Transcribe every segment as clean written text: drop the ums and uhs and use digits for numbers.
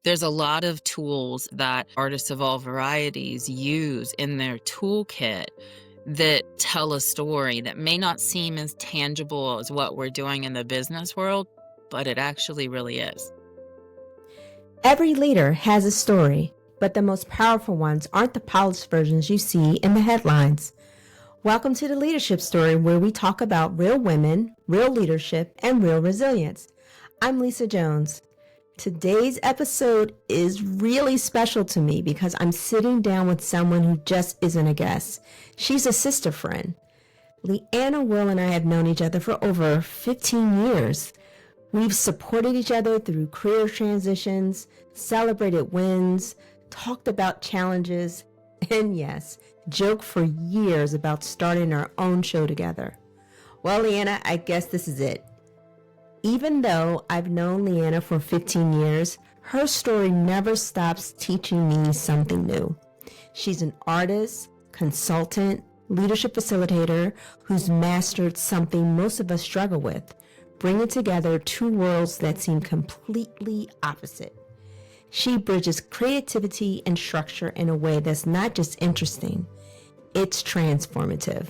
There's a lot of tools that artists of all varieties use in their toolkit that tell a story that may not seem as tangible as what we're doing in the business world, but it actually really is. Every leader has a story, but the most powerful ones aren't the polished versions you see in the headlines. Welcome to the Leadership Story, where we talk about real women, real leadership, and real resilience. I'm Lisa Jones. Today's episode is really special to me because I'm sitting down with someone who just isn't a guest. She's a sister friend. Leanna Will and I have known each other for over 15 years. We've supported each other through career transitions, celebrated wins, talked about challenges, and yes, joked for years about starting our own show together. Well, Leanna, I guess this is it. Even though I've known Leanna for 15 years, her story never stops teaching me something new. She's an artist, consultant, leadership facilitator who's mastered something most of us struggle with, bringing together two worlds that seem completely opposite. She bridges creativity and structure in a way that's not just interesting, it's transformative.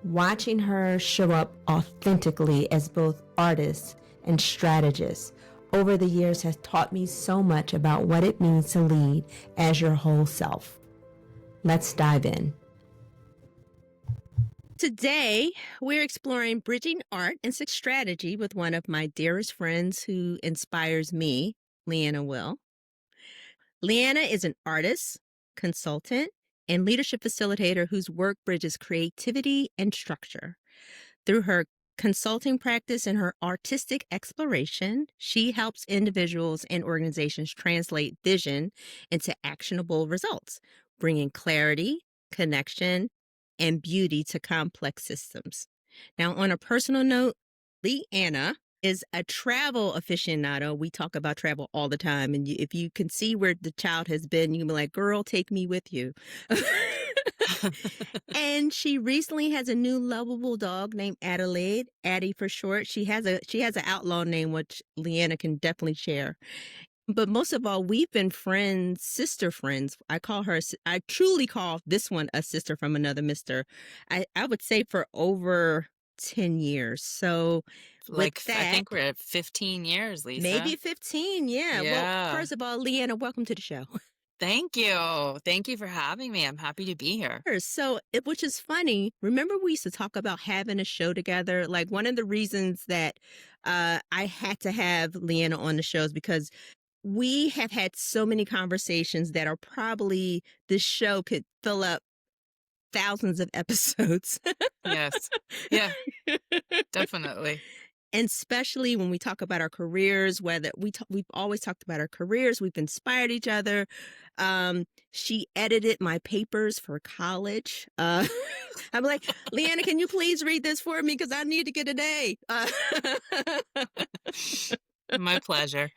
Watching her show up authentically as both artist and strategist over the years has taught me so much about what it means to lead as your whole self. Let's dive in. Today, we're exploring bridging art and strategy with one of my dearest friends who inspires me, Leanna Will. Leanna is an artist, consultant, and leadership facilitator whose work bridges creativity and structure. Through her consulting practice and her artistic exploration, she helps individuals and organizations translate vision into actionable results, bringing clarity, connection, and beauty to complex systems. Now, on a personal note, Leanna is a travel aficionado. We talk about travel all the time. And if you can see where the child has been, you can be like, girl, take me with you. And she recently has a new lovable dog named Adelaide, Addie for short. She has an outlaw name, which Leanna can definitely share. But most of all, we've been friends, sister friends. I truly call this one a sister from another mister. I would say for over 10 years. So Like, with I that, think we're at 15 years, Lisa. maybe 15. Yeah. Well, Yeah. first of all, Leanna, welcome to the show. Thank you. Thank you for having me. I'm happy to be here. So, which is funny. Remember, we used to talk about having a show together. Like one of the reasons that I had to have Leanna on the show is because we have had so many conversations that are probably this show could fill up thousands of episodes. Yes. Yeah, definitely. And especially when we talk about our careers, whether we've always talked about our careers, we've inspired each other. She edited my papers for college. I'm like, Leanna, can you please read this for me? Because I need to get an A. My pleasure.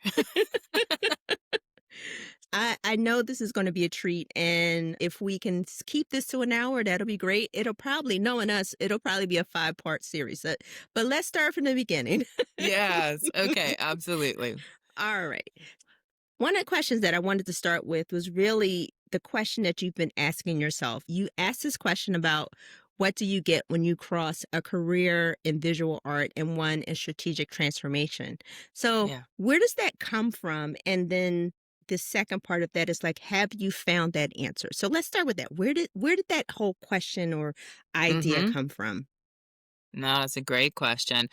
I know this is going to be a treat, and if we can keep this to an hour, that'll be great. Knowing us, it'll probably be a 5-part series. But let's start from the beginning. Yes. Okay, absolutely. All right. One of the questions that I wanted to start with was really the question that you've been asking yourself. You asked this question about what do you get when you cross a career in visual art and one in strategic transformation. So Yeah. where does that come from? And then the second part of that is like, have you found that answer? So let's start with that. Where did that whole question or idea come from? No, that's a great question.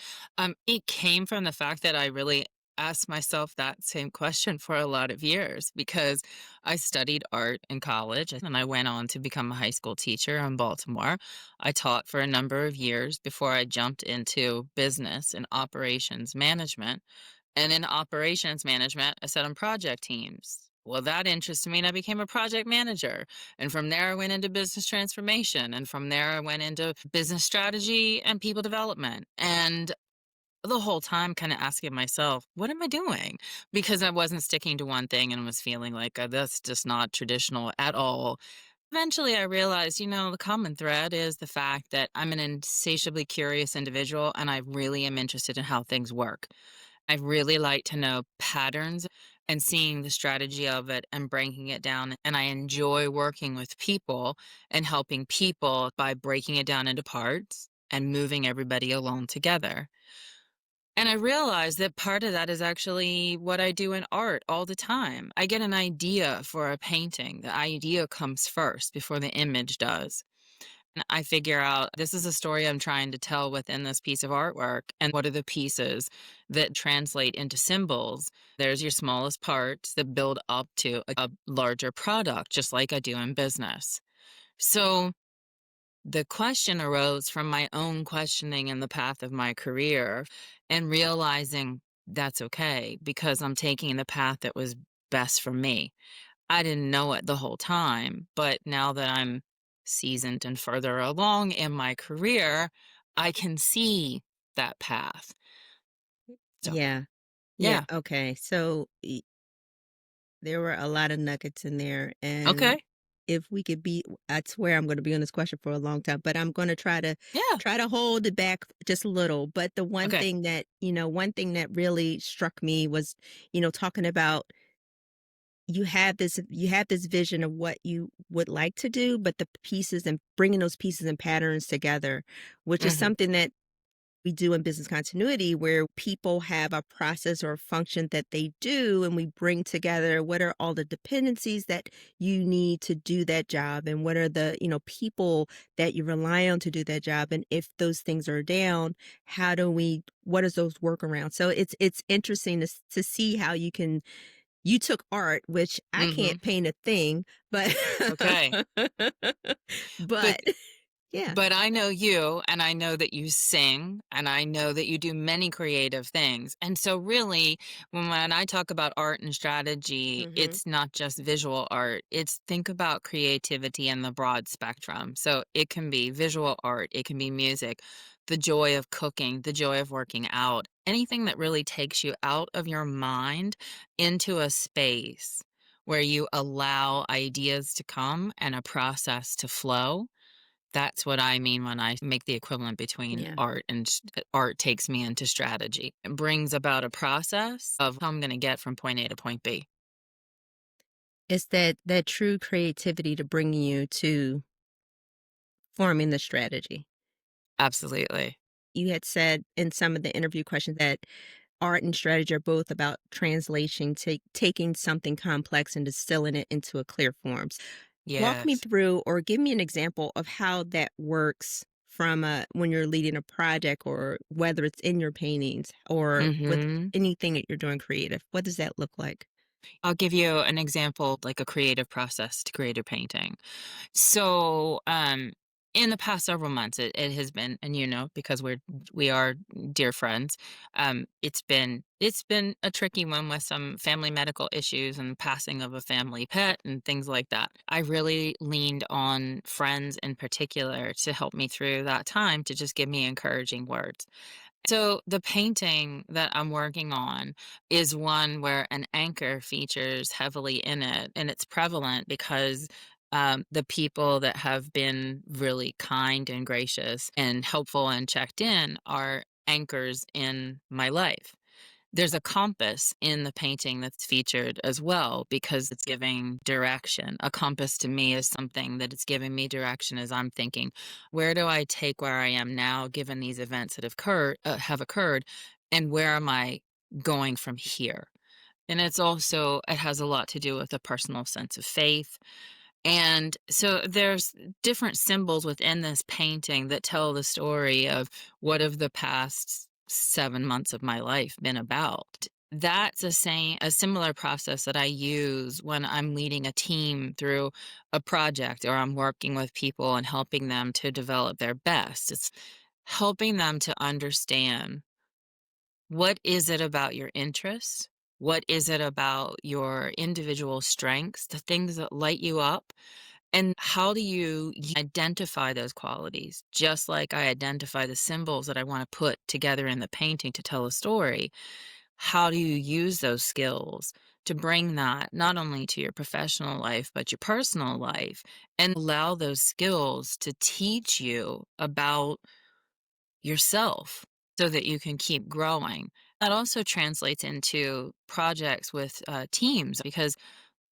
It came from the fact that I really asked myself that same question for a lot of years because I studied art in college and I went on to become a high school teacher in Baltimore. I taught for a number of years before I jumped into business and operations management. And in operations management, I sat on project teams. Well, that interested me, and I became a project manager. And from there, I went into business transformation. And from there, I went into business strategy and people development. And the whole time, kind of asking myself, what am I doing? Because I wasn't sticking to one thing and was feeling like that's just not traditional at all. Eventually, I realized, the common thread is the fact that I'm an insatiably curious individual and I really am interested in how things work. I really like to know patterns and seeing the strategy of it and breaking it down. And I enjoy working with people and helping people by breaking it down into parts and moving everybody along together. And I realized that part of that is actually what I do in art all the time. I get an idea for a painting. The idea comes first before the image does. And I figure out this is a story I'm trying to tell within this piece of artwork. And what are the pieces that translate into symbols? There's your smallest parts that build up to a larger product, just like I do in business. So the question arose from my own questioning in the path of my career and realizing that's okay because I'm taking the path that was best for me. I didn't know it the whole time, but now that I'm seasoned and further along in my career, I can see that path. So, Yeah. Yeah. yeah. Okay. So there were a lot of nuggets in there, and Okay. if we could be, I swear I'm going to be on this question for a long time, but I'm going to Yeah. try to hold it back just a little. But the one Okay. thing that, one thing that really struck me was, talking about you have this vision of what you would like to do, but the pieces and bringing those pieces and patterns together, which is Mhm. something that we do in business continuity, where people have a process or a function that they do, and we bring together what are all the dependencies that you need to do that job, and what are the people that you rely on to do that job, and if those things are down, what is those workarounds? So it's interesting to see how you took art, which I Mhm. can't paint a thing, but Okay. But but yeah. But I know you, and I know that you sing, and I know that you do many creative things. And so, really, when I talk about art and strategy, Mhm. it's not just visual art. It's think about creativity in the broad spectrum. So, it can be visual art, it can be music, the joy of cooking, the joy of working out, anything that really takes you out of your mind into a space where you allow ideas to come and a process to flow. That's what I mean when I make the equivalent between Yeah. art and art takes me into strategy. It brings about a process of how I'm gonna get from point A to point B. It's that true creativity to bring you to forming the strategy. Absolutely. You had said in some of the interview questions that art and strategy are both about translation, taking something complex and distilling it into a clear form. Walk me Yes. through or give me an example of how that works from when you're leading a project, or whether it's in your paintings or with Mhm. anything that you're doing creative. What does that look like? I'll give you an example, like a creative process to create a painting. So, in the past several months, it has been, and because we are dear friends, it's been a tricky one with some family medical issues and passing of a family pet and things like that. I really leaned on friends in particular to help me through that time to just give me encouraging words. So the painting that I'm working on is one where an anchor features heavily in it, and it's prevalent because the people that have been really kind and gracious and helpful and checked in are anchors in my life. There's a compass in the painting that's featured as well because it's giving direction. A compass to me is something that it's giving me direction as I'm thinking, where do I take where I am now given these events that have occurred, and where am I going from here? And it has a lot to do with a personal sense of faith, and so there's different symbols within this painting that tell the story of what have the past 7 months of my life been about. That's a similar process that I use when I'm leading a team through a project or I'm working with people and helping them to develop their best. It's helping them to understand what is it about your interests? What is it about your individual strengths, the things that light you up? And how do you identify those qualities? Just like I identify the symbols that I want to put together in the painting to tell a story, how do you use those skills to bring that not only to your professional life, but your personal life and allow those skills to teach you about yourself so that you can keep growing? That also translates into projects with teams because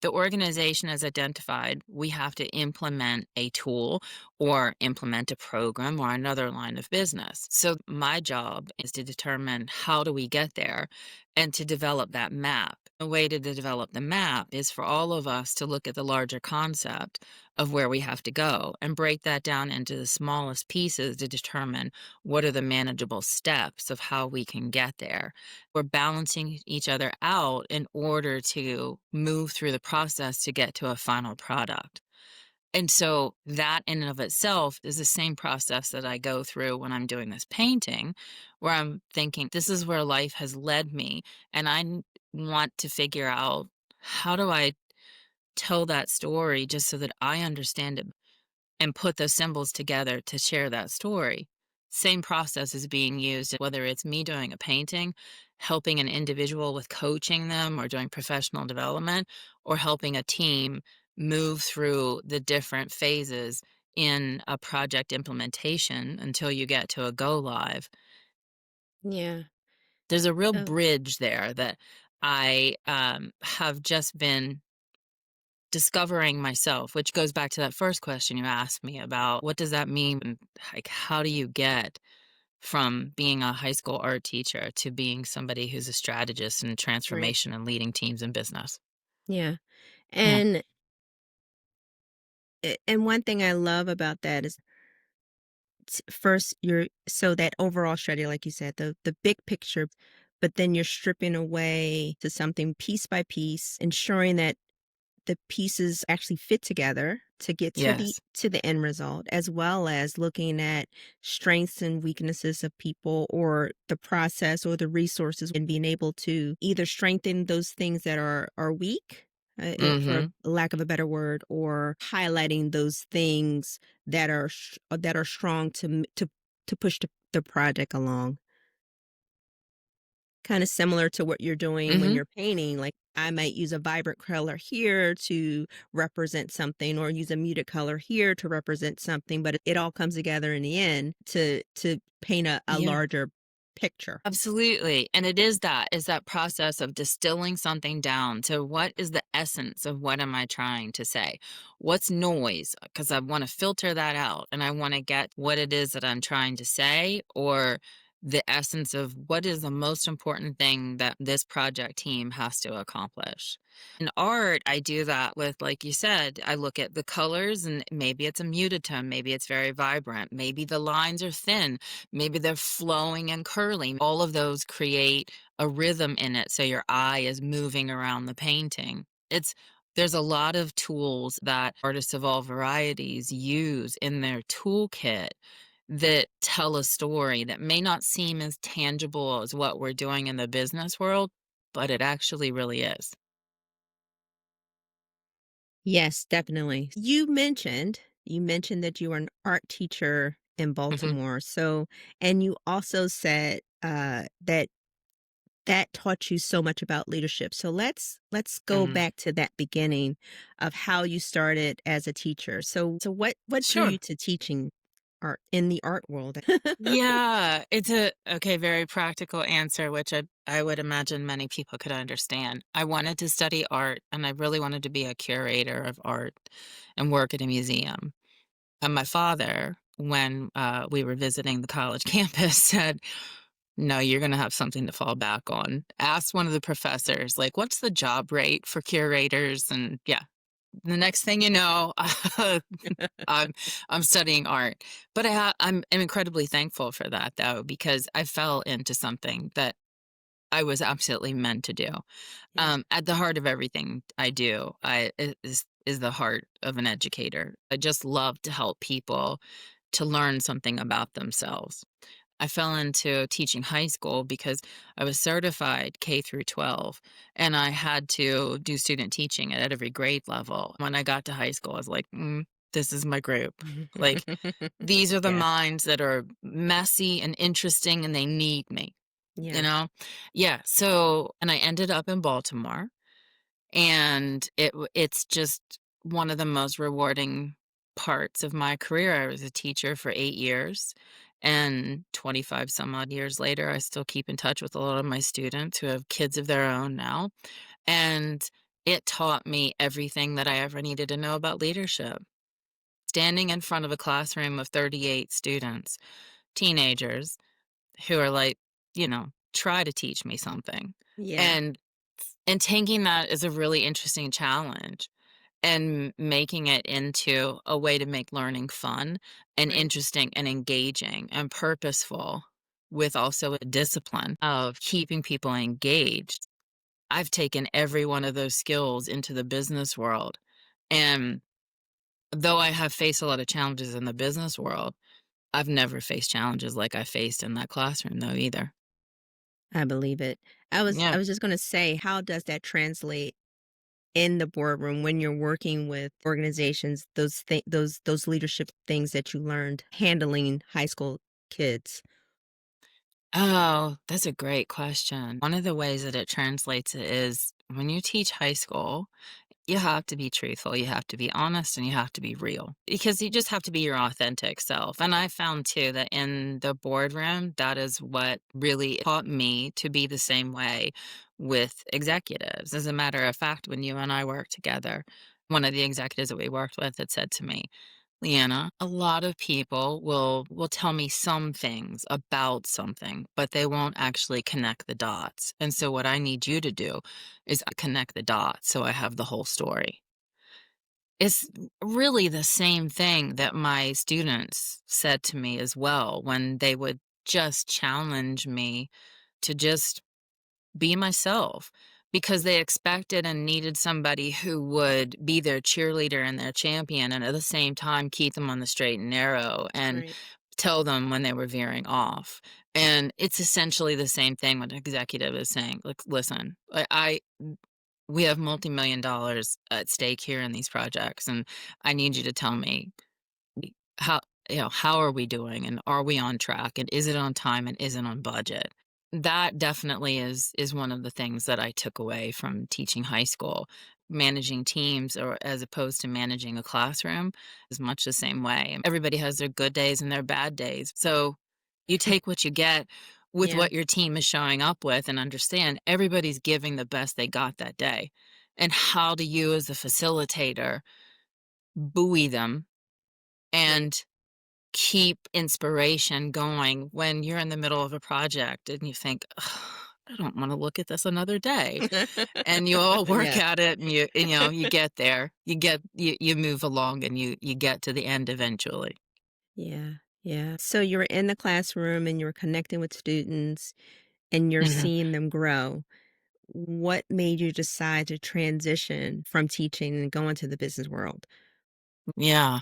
the organization has identified we have to implement a tool or implement a program or another line of business. So my job is to determine how do we get there and to develop that map. A way to develop the map is for all of us to look at the larger concept of where we have to go and break that down into the smallest pieces to determine what are the manageable steps of how we can get there. We're balancing each other out in order to move through the process to get to a final product. And so that in and of itself is the same process that I go through when I'm doing this painting, where I'm thinking, this is where life has led me. And want to figure out how do I tell that story just so that I understand it and put those symbols together to share that story. Same process is being used, whether it's me doing a painting, helping an individual with coaching them or doing professional development, or helping a team move through the different phases in a project implementation until you get to a go live. Yeah. There's a real Oh, bridge there that I have just been discovering myself, which goes back to that first question you asked me about what does that mean? And like, how do you get from being a high school art teacher to being somebody who's a strategist in right. transformation and leading teams in business? Yeah. Yeah. And and one thing I love about that is first you're so that overall strategy, like you said, the big picture, but then you're stripping away to something piece by piece, ensuring that the pieces actually fit together to get Yes. to the end result, as well as looking at strengths and weaknesses of people or the process or the resources, and being able to either strengthen those things that are weak, for Mm-hmm. lack of a better word, or highlighting those things that are strong to push the project along. Kinda similar to what you're doing when Mm-hmm. you're painting, like, I might use a vibrant color here to represent something or use a muted color here to represent something, but it all comes together in the end to paint a Yeah. larger picture. Absolutely. And it is that process of distilling something down to what is the essence of what am I trying to say? What's noise? Because I want to filter that out and I want to get what it is that I'm trying to say or the essence of what is the most important thing that this project team has to accomplish. In art, I do that with, like you said, I look at the colors and maybe it's a muted tone, maybe it's very vibrant, maybe the lines are thin. Maybe they're flowing and curling. All of those create a rhythm in it so your eye is moving around the painting. There's a lot of tools that artists of all varieties use in their toolkit that tell a story that may not seem as tangible as what we're doing in the business world, but it actually really is. Yes, definitely. You mentioned that you were an art teacher in Mhm, Baltimore, so and you also said, that that taught you so much about leadership. So let's go mhm. back to that beginning of how you started as a teacher. So what drew Sure. you to teaching art in the art world? Yeah, it's a okay, very practical answer, which I would imagine many people could understand. I wanted to study art, and I really wanted to be a curator of art and work at a museum. And my father, when we were visiting the college campus, said, "No, you're going to have something to fall back on." Asked one of the professors, like, "What's the job rate for curators?" And yeah, the next thing you know, I'm I'm studying art. But I'm incredibly thankful for that though, because I fell into something that I was absolutely meant to do. Yeah. At the heart of everything I do, is the heart of an educator. I just love to help people to learn something about themselves. I fell into teaching high school because I was certified K through 12 and I had to do student teaching at every grade level. When I got to high school, I was like, this is my group. Like, these are the Yeah. minds that are messy and interesting and they need me, you Yeah. know? Yeah. So, and I ended up in Baltimore and it's just one of the most rewarding parts of my career. I was a teacher for 8 years And 25 some odd years later, I still keep in touch with a lot of my students who have kids of their own now. And it taught me everything that I ever needed to know about leadership. Standing in front of a classroom of 38 students, teenagers who are like, try to teach me something. Yeah. And taking that as a really interesting challenge and making it into a way to make learning fun and Right. interesting and engaging and purposeful with also a discipline of keeping people engaged. I've taken every one of those skills into the business world. And though I have faced a lot of challenges in the business world, I've never faced challenges like I faced in that classroom though either. I believe it. I Yeah. was just gonna say, how does that translate in the boardroom when you're working with organizations, those leadership things that you learned handling high school kids? Oh, that's a great question. One of the ways that it translates is when you teach high school, you have to be truthful, you have to be honest, and you have to be real because you just have to be your authentic self. And I found too that in the boardroom, that is what really taught me to be the same way with executives. As a matter of fact, when you and I worked together, one of the executives that we worked with had said to me, Leanna, a lot of people will tell me some things about something, but they won't actually connect the dots. And so what I need you to do is connect the dots so I have the whole story. It's really the same thing that my students said to me as well when they would just challenge me to just be myself because they expected and needed somebody who would be their cheerleader and their champion and at the same time keep them on the straight and narrow and Right. tell them when they were veering off. And it's essentially the same thing when an executive is saying, "Look, listen, we have multi-million dollars at stake here in these projects, and I need you to tell me how how are we doing and are we on track and is it on time and is it on budget?" That definitely is one of the things that I took away from teaching high school. Managing teams or as opposed to managing a classroom is much the same way. Everybody has their good days and their bad days. So you take what you get with Yeah. what your team is showing up with and understand everybody's giving the best they got that day. And how do you as a facilitator buoy them Right. and keep inspiration going when you're in the middle of a project and you think, "Ugh, I don't want to look at this another day." And you all work Yes. at it and you get there. You move along and you get to the end eventually. Yeah. Yeah. So you're in the classroom and you're connecting with students and you're Mhm. seeing them grow. What made you decide to transition from teaching and go into the business world? Yeah,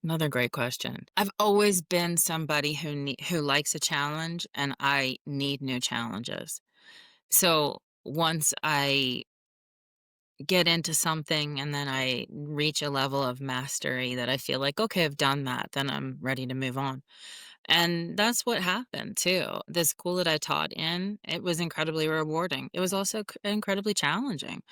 another great question. I've always been somebody who likes a challenge and I need new challenges. So once I get into something and then I reach a level of mastery that I feel like, okay, I've done that, then I'm ready to move on. And that's what happened too. The school that I taught in, it was incredibly rewarding. It was also incredibly challenging.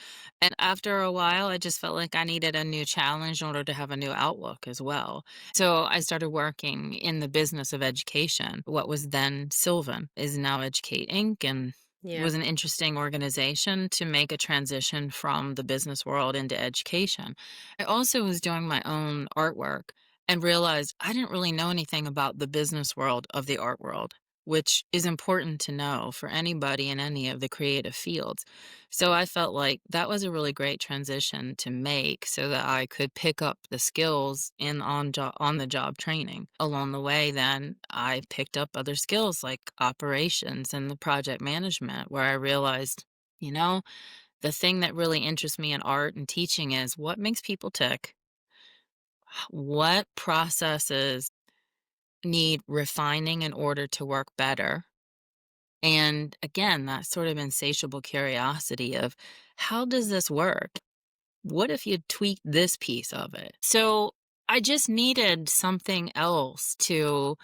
And after a while, I just felt like I needed a new challenge in order to have a new outlook as well. So I started working in the business of education. What was then Sylvan is now Educate Inc. And Yeah. was an interesting organization to make a transition from the business world into education. I also was doing my own artwork and realized I didn't really know anything about the business world of the art world, which is important to know for anybody in any of the creative fields. So I felt like that was a really great transition to make so that I could pick up the skills in on the job training. Along the way then I picked up other skills like operations and the project management where I realized, you know, the thing that really interests me in art and teaching is what makes people tick, what processes need refining in order to work better? And again, that sort of insatiable curiosity of how does this work? What if you tweak this piece of it? So I just needed something else to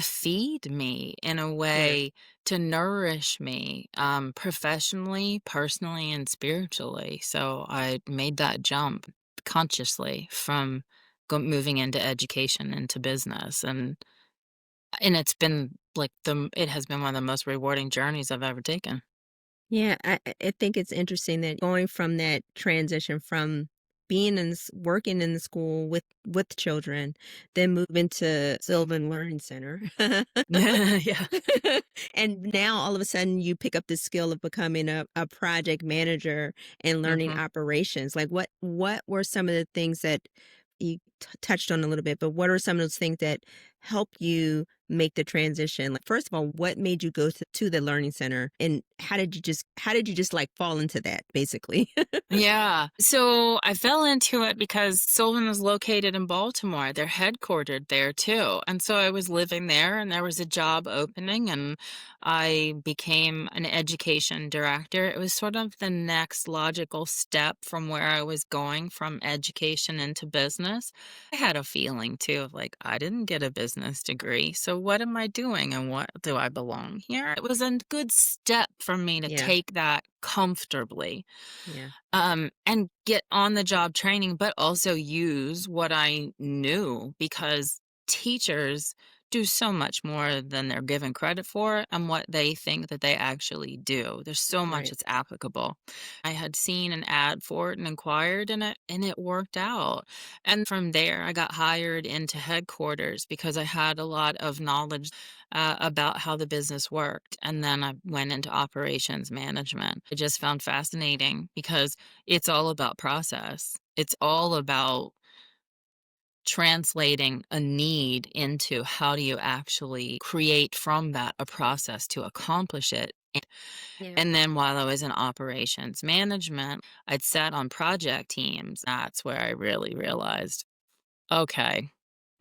feed me in a Yeah. way to nourish me professionally, personally, and spiritually. So I made that jump consciously from moving into education into business. And And it's been, like, it has been one of the most rewarding journeys I've ever taken. Yeah, I think it's interesting that going from that transition from being in working in the school with children, then moving to Sylvan Learning Center. Yeah. And now all of a sudden you pick up the skill of becoming a project manager and learning Mhm. operations. Like what were some of the things that you touched on a little bit, but what are some of those things that help you make the transition? Like, first of all, what made you go to the learning center, and how did you just like fall into that basically? Yeah. So I fell into it because Sylvan was located in Baltimore. They're headquartered there too. And so I was living there and there was a job opening and I became an education director. It was sort of the next logical step from where I was going from education into business. I had a feeling too of like, I didn't get a business degree. So what am I doing and what do I belong here? It was a good step for me to Yeah, take that comfortably, yeah, and get on the job training, but also use what I knew because teachers do so much more than they're given credit for and what they think that they actually do. There's so much right. that's applicable. I had seen an ad for it and inquired in it, and it worked out. And from there, I got hired into headquarters because I had a lot of knowledge about how the business worked. And then I went into operations management. I just found fascinating because it's all about process. It's all about translating a need into how do you actually create from that a process to accomplish it. Yeah, And then while I was in operations management, I'd sat on project teams. That's where I really realized, okay,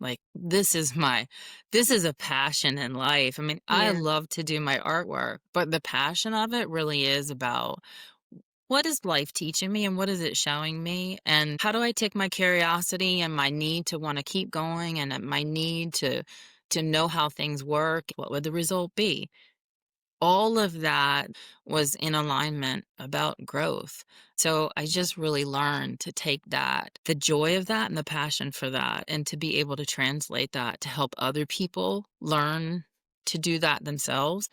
like this is a passion in life. I mean, I yeah, love to do my artwork, but the passion of it really is about what is life teaching me and what is it showing me? And how do I take my curiosity and my need to want to keep going and my need to know how things work? What would the result be? All of that was in alignment about growth. So I just really learned to take that, the joy of that and the passion for that, and to be able to translate that to help other people learn to do that themselves,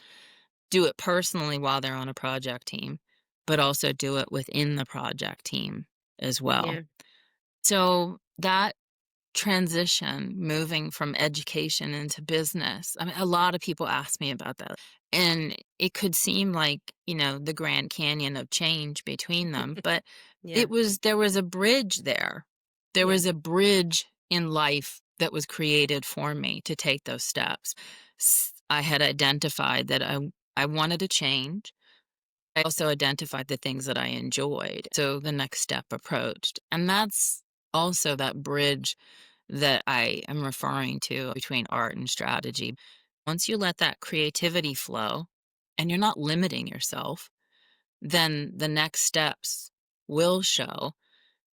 do it personally while they're on a project team, but also do it within the project team as well. yeah. So that transition, moving from education into business, I mean, a lot of people ask me about that. And it could seem like, the Grand Canyon of change between them, but Yeah, there was a bridge there. There yeah. was a bridge in life that was created for me to take those steps. I had identified that I wanted to change. I also identified the things that I enjoyed. So the next step approached. And that's also that bridge that I am referring to between art and strategy. Once you let that creativity flow and you're not limiting yourself, then the next steps will show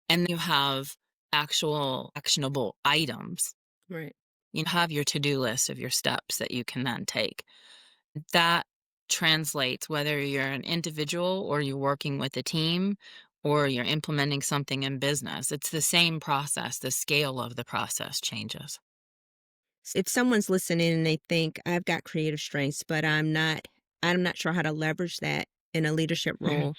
and you have actual actionable items. Right. You have your to-do list of your steps that you can then take. That translates whether you're an individual or you're working with a team or you're implementing something in business. It's the same process. The scale of the process changes. If someone's listening and they think I've got creative strengths, but I'm not sure how to leverage that in a leadership Mhm. role,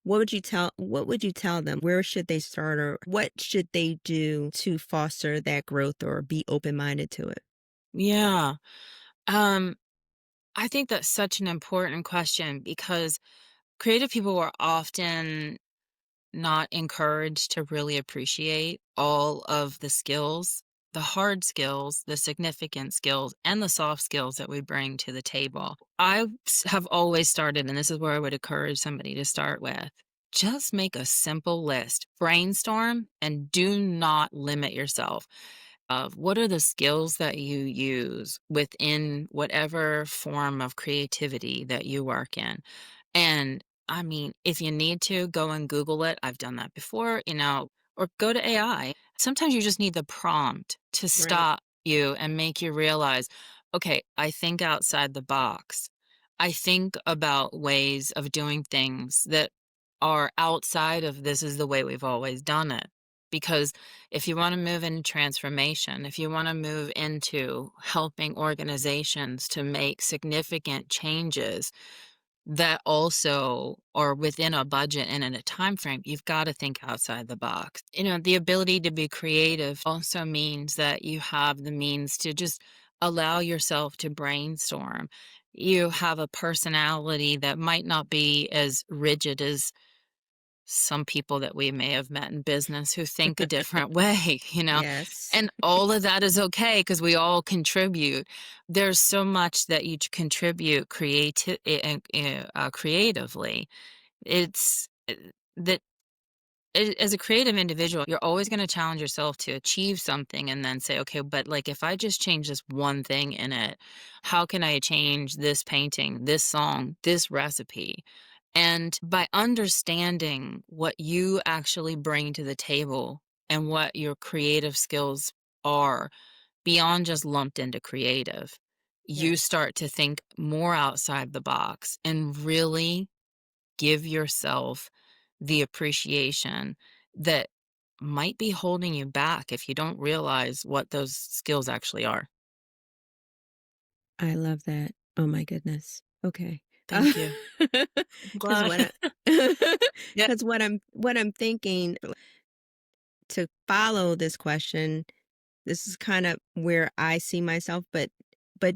what would you tell them? Where should they start, or what should they do to foster that growth or be open-minded to it? Yeah. Um, I think that's such an important question because creative people are often not encouraged to really appreciate all of the skills, the hard skills, the significant skills, and the soft skills that we bring to the table. Have always started, and this is where I would encourage somebody to start with. Just make a simple list, brainstorm, and do not limit yourself of what are the skills that you use within whatever form of creativity that you work in. And I mean, if you need to, go and Google it. I've done that before, or go to AI. Sometimes you just need the prompt to Right. stop you and make you realize, okay, I think outside the box. I think about ways of doing things that are outside of this is the way we've always done it. because if you want to move into transformation, if you want to move into helping organizations to make significant changes that also are within a budget and in a time frame, you've got to think outside the box. The ability to be creative also means that you have the means to just allow yourself to brainstorm. You have a personality that might not be as rigid as some people that we may have met in business who think a different way. Yes. And all of that is okay because we all contribute. There's so much that you contribute creatively. It's that as a creative individual, you're always going to challenge yourself to achieve something and then say, okay, but like if I just change this one thing in it, how can I change this painting, this song, this recipe? And by understanding what you actually bring to the table and what your creative skills are beyond just lumped into creative, you Yes. start to think more outside the box and really give yourself the appreciation that might be holding you back if you don't realize what those skills actually are. I love that. Oh my goodness. Okay. Thank you. I'm Because glad. Yeah. what I'm thinking to follow this question, this is kind of where I see myself, but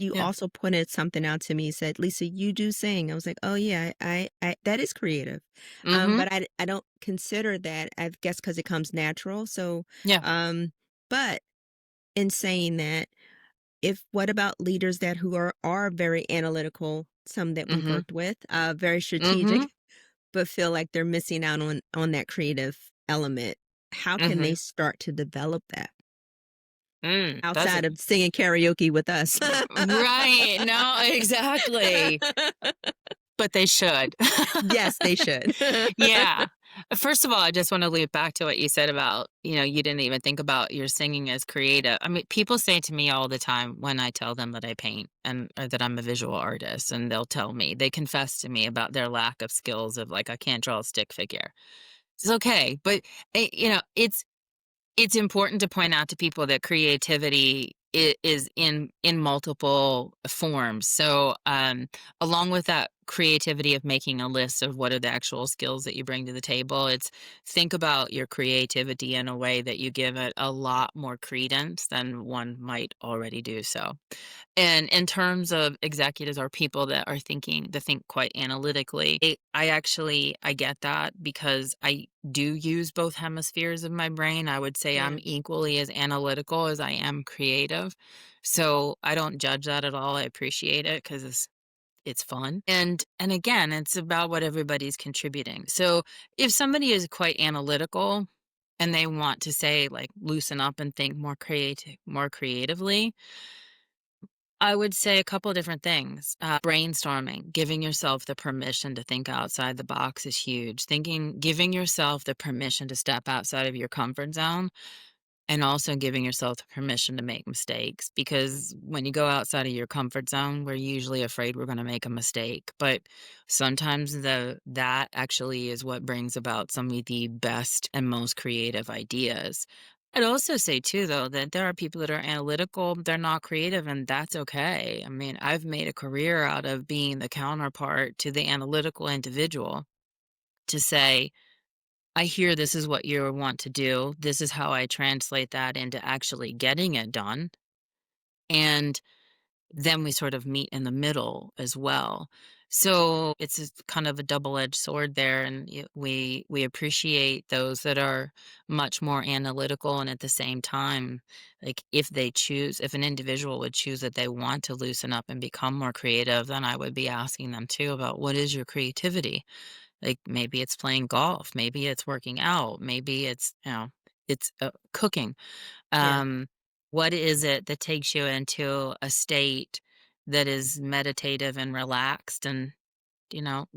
you Yeah. also pointed something out to me. You said, "Lisa, you do sing." I was like, "Oh yeah, I that is creative," Mhm. but I don't consider that. I guess because it comes natural. So, Yeah. um, but in saying that, if what about leaders that who are very analytical? Some that we've Mhm. worked with, very Mhm. strategic, but feel like they're missing out on that creative element. How can they Mhm. start to develop that That's a outside of singing karaoke with us? right. No, exactly. But they should. Yes, they should. Yeah. First of all, I just wanna loop back to what you said about, you didn't even think about your singing as creative. I mean, people say to me all the time when I tell them that I paint and or that I'm a visual artist, and they'll tell me, they confess to me about their lack of skills of, like, "I can't draw a stick figure." It's okay, but, it's important to point out to people that creativity is in multiple forms. So, along with that creativity of making a list of what are the actual skills that you bring to the table, it's think about your creativity in a way that you give it a lot more credence than one might already do so. And in terms of executives or people that are thinking to think quite analytically, I get that because I do use both hemispheres of my brain. I would say I'm Yes. equally as analytical as I am creative. So I don't judge that at all. I appreciate it because it's fun. And again, it's about what everybody's contributing. So if somebody is quite analytical and they want to say like loosen up and think more creatively, I would say a couple of different things. Brainstorming, giving yourself the permission to think outside the box is huge. Giving yourself the permission to step outside of your comfort zone and also giving yourself the permission to make mistakes. Because when you go outside of your comfort zone, we're usually afraid we're going to make a mistake. But sometimes that actually is what brings about some of the best and most creative ideas. I'd also say too, though, that there are people that are analytical, they're not creative, and that's okay. I mean, I've made a career out of being the counterpart to the analytical individual to say, I hear this is what you want to do. This is how I translate that into actually getting it done. And then we sort of meet in the middle as well. So it's kind of a double-edged sword there, and we appreciate those that are much more analytical, and at the same time, like if an individual would choose that they want to loosen up and become more creative, then I would be asking them too about what is your creativity? Like, maybe it's playing golf, maybe it's working out, maybe it's cooking. Yeah. Um, what is it that takes you into a state that is meditative and relaxed and,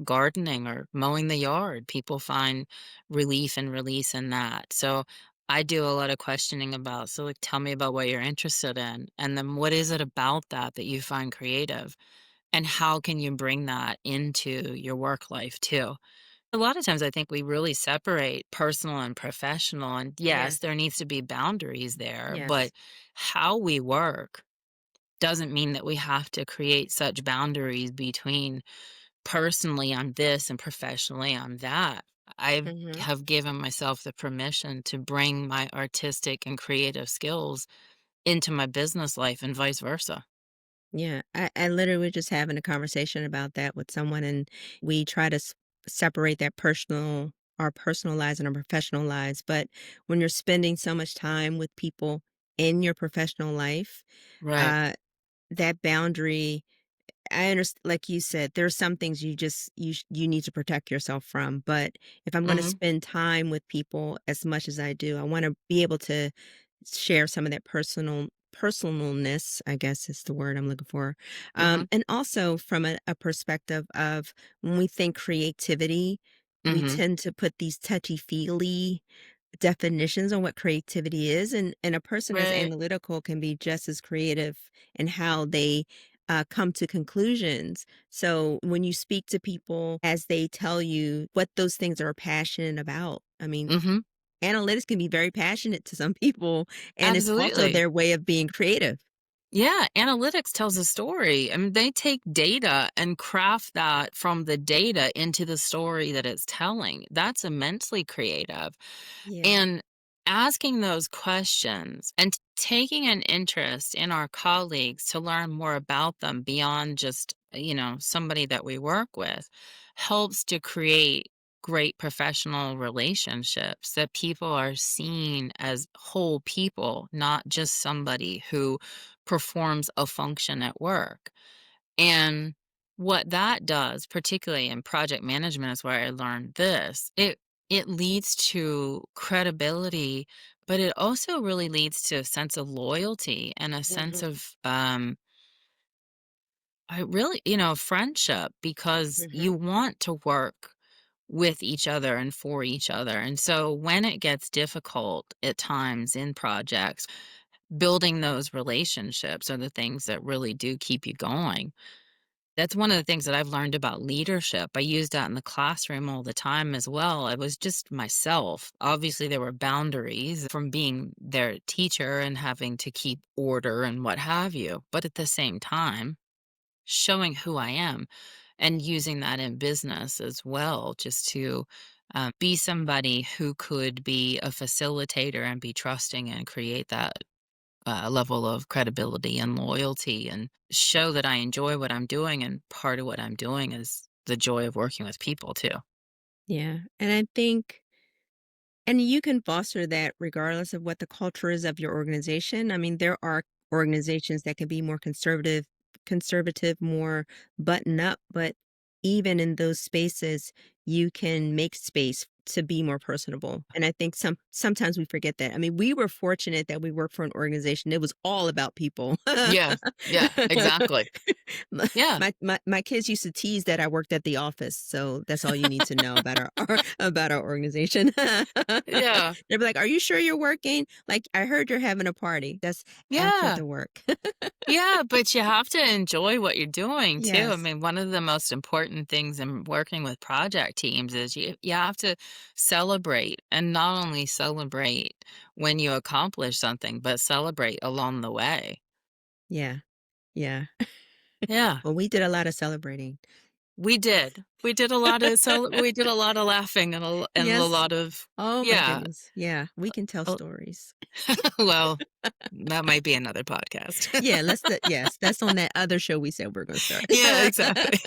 gardening or mowing the yard? People find relief and release in that. So, I do a lot of questioning about, so, like, tell me about what you're interested in, and then what is it about that you find creative, and how can you bring that into your work life too? A lot of times I think we really separate personal and professional, and Yeah. yes, there needs to be boundaries there, but Yes. how we work doesn't mean that we have to create such boundaries between personally I'm this and professionally I'm that. I Hmm. have given myself the permission to bring my artistic and creative skills into my business life and vice versa. Yeah, I literally was just having a conversation about that with someone, and we try to separate that our personal lives and our professional lives. But when you're spending so much time with people in your professional life, Right. uh, that boundary, I understand, like you said, there are some things you need to protect yourself from. But if I'm going to Mhm. spend time with people as much as I do, I want to be able to share some of that personalness, I guess is the word I'm looking for. Mhm. And also from a perspective of when we think creativity, we Mhm. tend to put these touchy feely definitions on what creativity is, and a person that's Right. analytical can be just as creative in how they come to conclusions. So when you speak to people as they tell you what those things are passionate about, I mean, Mhm. analytics can be very passionate to some people, and it's also Absolutely. their way of being creative. Yeah, analytics tells a story. I mean, they take data and craft that from the data into the story that it's telling. That's immensely creative. Yeah. And asking those questions and taking an interest in our colleagues to learn more about them beyond just, somebody that we work with helps to create great professional relationships that people are seen as whole people, not just somebody who performs a function at work. And what that does, particularly in project management is where I learned this, it leads to credibility, but it also really leads to a sense of loyalty and a sense Mhm. of I really, friendship because Mhm. you want to work with each other and for each other. And so when it gets difficult at times in projects, building those relationships are the things that really do keep you going. That's one of the things that I've learned about leadership. I use that in the classroom all the time as well. I was just myself. Obviously, there were boundaries from being their teacher and having to keep order and what have you. But at the same time, showing who I am and using that in business as well, just to be somebody who could be a facilitator and be trusting and create that level of credibility and loyalty and show that I enjoy what I'm doing. And part of what I'm doing is the joy of working with people too. Yeah, and I think and you can foster that regardless of what the culture is of your organization. I mean, there are organizations that can be more conservative, more button up, but even in those spaces, you can make space to be more personable. And I think sometimes we forget that. I mean, we were fortunate that we worked for an organization that was all about people. Yeah. Yeah. Exactly. My Yeah. my kids used to tease that I worked at the office, so that's all you need to know about our about our organization. Yeah. They'd be like, "Are you sure you're working? Like, I heard you're having a party." That's after Yeah. the work. Yeah, but you have to enjoy what you're doing too. I Yes. mean, one of the most important things in working with project teams is you have to celebrate and not only celebrate when you accomplish something, but celebrate along the way. Yeah. Yeah. Yeah, Well, we did a lot of celebrating. we did. We did a lot of laughing and a Yes. lot of Oh my yeah. goodness. Yeah, we can tell uh, stories. well, that might be another podcast. Yeah, yes, that's on that other show we said we're gonna start. Yeah, exactly.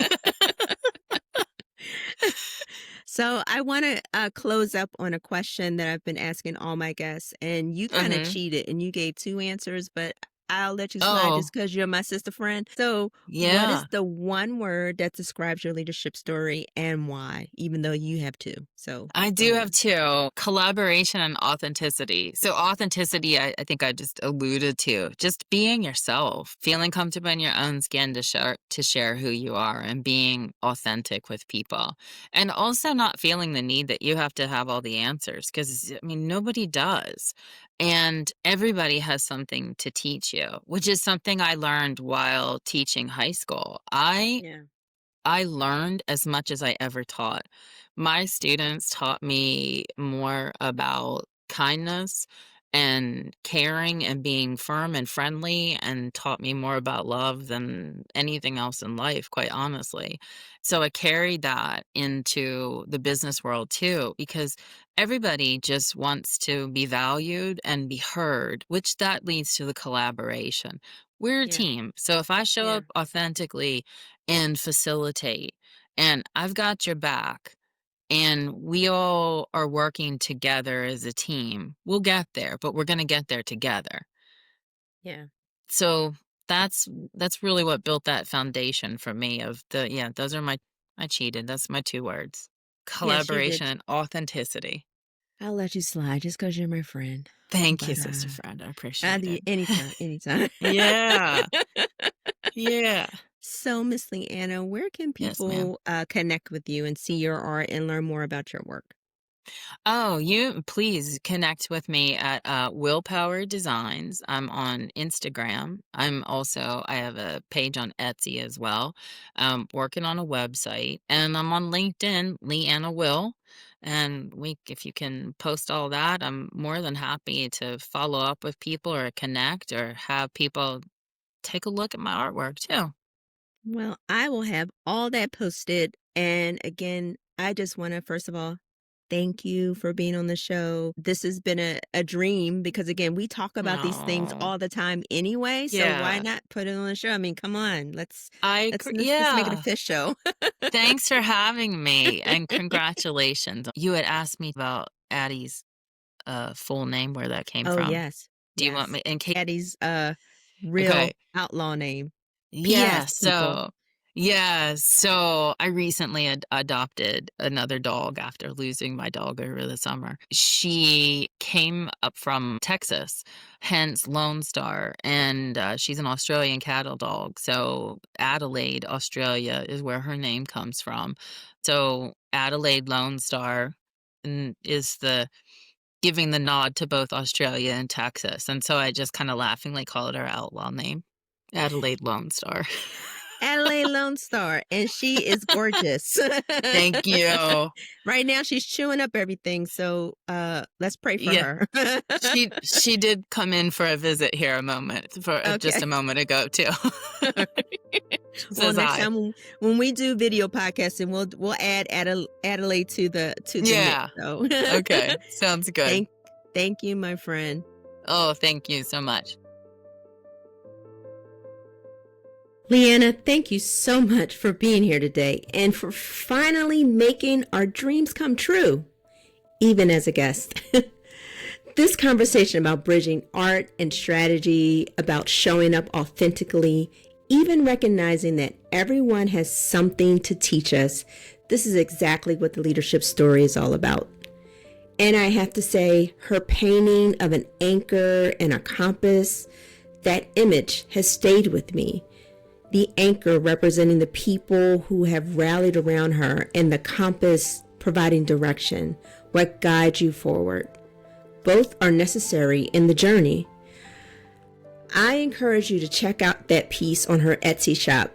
So I want to close up on a question that I've been asking all my guests, and you kind of Mhm. cheated and you gave two answers, but I'll let you slide Oh, just because you're my sister friend. So, what is yeah. the one word that describes your leadership story and why? Even though you have two, so I go do have on. 2, collaboration and authenticity. So authenticity, I think I just alluded to, just being yourself, feeling comfortable in your own skin to share who you are and being authentic with people. And also not feeling the need that you have to have all the answers because I mean nobody does. And everybody has something to teach you, which is something I learned while teaching high school. I Yeah. I learned as much as I ever taught. my students taught me more about kindness and caring and being firm and friendly, and taught me more about love than anything else in life, quite honestly. So I carried that into the business world too, because everybody just wants to be valued and be heard, which that leads to the collaboration. We're a Yeah. team. So if I show Yeah. up authentically and facilitate, and I've got your back, and we all are working together as a team, we'll get there, but we're going to get there together. Yeah. So that's really what built that foundation for me of the, yeah, those are my, I cheated. That's my two words. Yes, you Collaboration did. and authenticity. I'll let you slide just because you're my friend. Thank you, But Sister Friend. I I appreciate do it. anytime, anytime. Yeah. Yeah. So, Miss Leanna, where can Yes, ma'am. people connect with you and see your art and learn more about your work? Oh, you please connect with me at Willpower Designs. I'm on Instagram. I have a page on Etsy as well. Working on a website, and I'm on LinkedIn, Leanna Will. And if you can post all that, I'm more than happy to follow up with people or connect or have people take a look at my artwork too. Well, I will have all that posted. And again, I just want to, first of all, thank you for being on the show. This has been a dream because, again, we talk about these things Oh, all the time anyway. So why yeah. not put it on the show? I mean, come on, I let's agree. let's make it a Yeah. fish show. Thanks for having me, and congratulations. You had asked me about Addie's, full name, where that came Oh, from. yes. Do you want Yes. me in case? Eddie's Okay. real outlaw name. Yeah, P.S. people. so I recently adopted another dog after losing my dog over the summer. She came up from Texas, hence Lone Star, and she's an Australian cattle dog. So Adelaide, Australia, is where her name comes from. So Adelaide Lone Star is the giving the nod to both Australia and Texas, and so I just kind of laughingly call it our outlaw name, Adelaide Lone Star. Adelaide Lone Star, and she is gorgeous. Thank you. Right now, she's chewing up everything, so, let's pray for Yeah, her. she did come in for a visit here just Okay. a moment ago too. She Well, says next hi. time when we do video podcasting, we'll add Adelaide to the mix, Yeah. so Okay. Sounds good. thank thank you, my friend. Oh, thank you so much. Leanna, thank you so much for being here today and for finally making our dreams come true, even as a guest. This conversation about bridging art and strategy, about showing up authentically, even recognizing that everyone has something to teach us, this is exactly what the leadership story is all about. And I have to say, her painting of an anchor and a compass, that image has stayed with me. The anchor representing the people who have rallied around her, and the compass providing direction, what guides you forward. Both are necessary in the journey. I encourage you to check out that piece on her Etsy shop,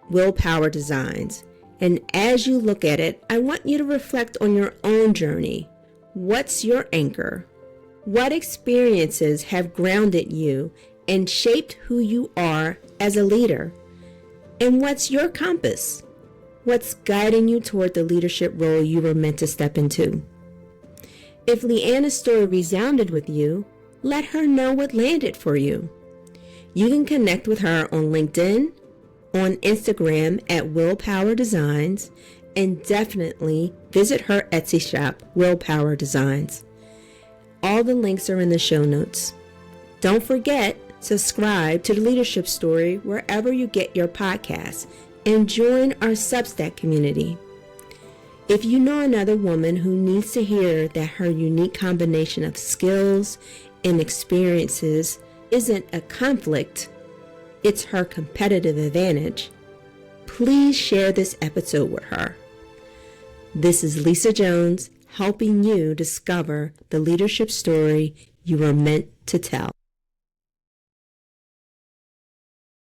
Willpower Designs. And as you look at it, I want you to reflect on your own journey. What's your anchor? What experiences have grounded you and shaped who you are as a leader? And what's your compass? What's guiding you toward the leadership role you were meant to step into? If Leanna's story resounded with you, let her know what landed for you. You can connect with her on LinkedIn, on Instagram at Willpower Designs, and definitely visit her Etsy shop, Willpower Designs. All the links are in the show notes. Don't forget, subscribe to the Leadership Story wherever you get your podcasts and join our Substack community. If you know another woman who needs to hear that her unique combination of skills and experiences isn't a conflict, it's her competitive advantage, please share this episode with her. This is Lisa Jones helping you discover the leadership story you were meant to tell.